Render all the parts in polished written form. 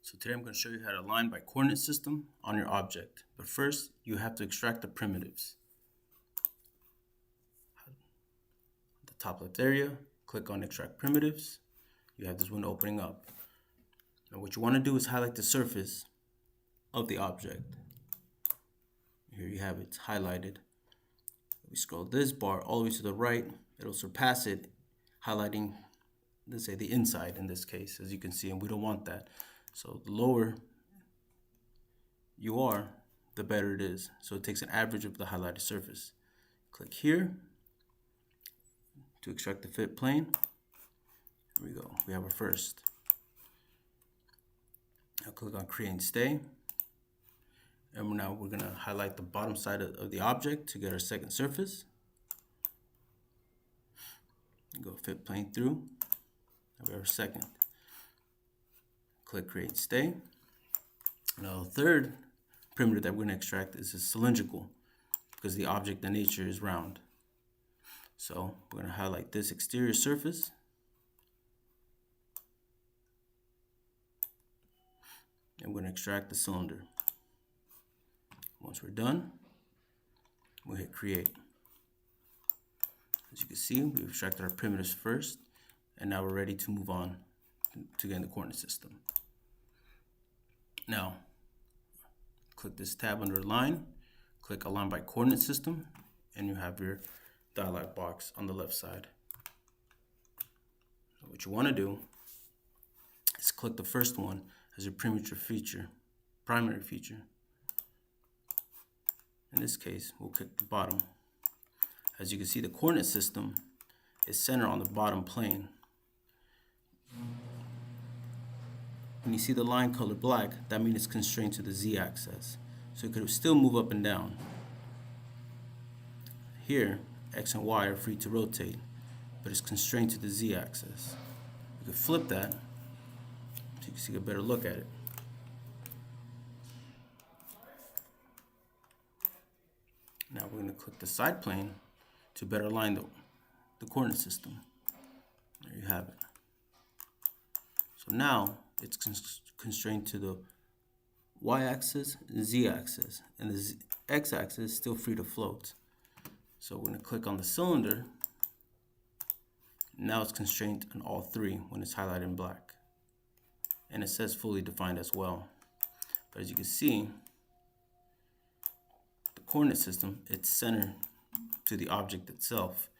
So today I'm going to show you how to align by coordinate system on your object. But first, you have to extract the primitives. The top left area, click on extract primitives. You have this window opening up. Now what you want to do is highlight the surface of the object. Here you have it, it's highlighted. If we scroll this bar all the way to the right, it'll surpass it, highlighting, let's say, the inside in this case, as you can see, and we don't want that. So the lower you are, the better it is. So it takes an average of the highlighted surface. Click here to extract the fit plane. Here we go. We have our first. Now click on create and stay. And now we're going to highlight the bottom side of the object to get our second surface. Go fit plane through. Now we have our second. Click create and stay. Now the third primitive that we're going to extract is a cylindrical, because the object in nature is round. So we're going to highlight this exterior surface. And we're going to extract the cylinder. Once we're done, we'll hit create. As you can see, we've extracted our primitives first, and now we're ready to move on to get in the coordinate system. Now, click this tab under line, click align by coordinate system, and you have your dialog box on the left side. So what you want to do is click the first one as your primary feature. In this case, we'll click the bottom. As you can see, the coordinate system is centered on the bottom plane. When you see the line color black, that means it's constrained to the z-axis. So it could still move up and down. Here, x and y are free to rotate, but it's constrained to the z-axis. You could flip that so you can see a better look at it. Now we're going to click the side plane to better align the coordinate system. There you have it. So now it's constrained to the y-axis and z-axis, and the x-axis is still free to float. So we're going to click on the cylinder. Now it's constrained on all three when it's highlighted in black. And it says fully defined as well. But as you can see, coordinate system, it's centered to the object itself.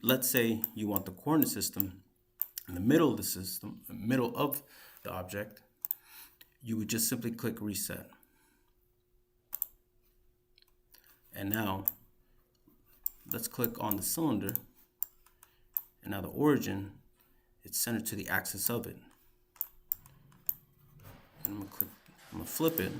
Let's say you want the coordinate system in the middle of the system, middle of the object. You would just simply click reset. And now let's click on the cylinder, and now the origin, it's centered to the axis of it. And I'm gonna flip it.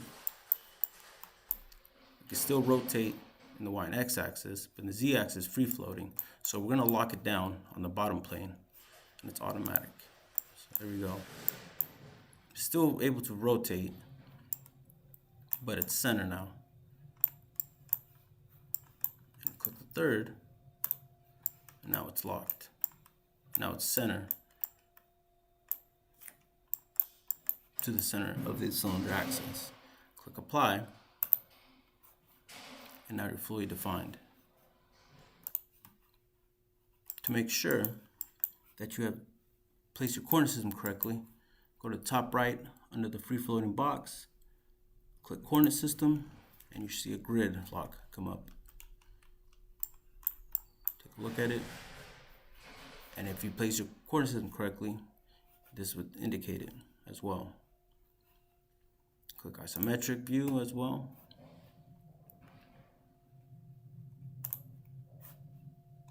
You can still rotate in the y and x axis, but the z axis is free floating. So we're going to lock it down on the bottom plane, and it's automatic. So there we go. Still able to rotate, but it's center now. And click the third, and now it's locked. Now it's center to the center of the cylinder axis. Click apply. And now you're fully defined. To make sure that you have placed your coordinate system correctly, go to the top right under the free floating box, click coordinate system, and you see a grid lock come up. Take a look at it, and if you place your coordinate system correctly, this would indicate it as well. Click isometric view as well.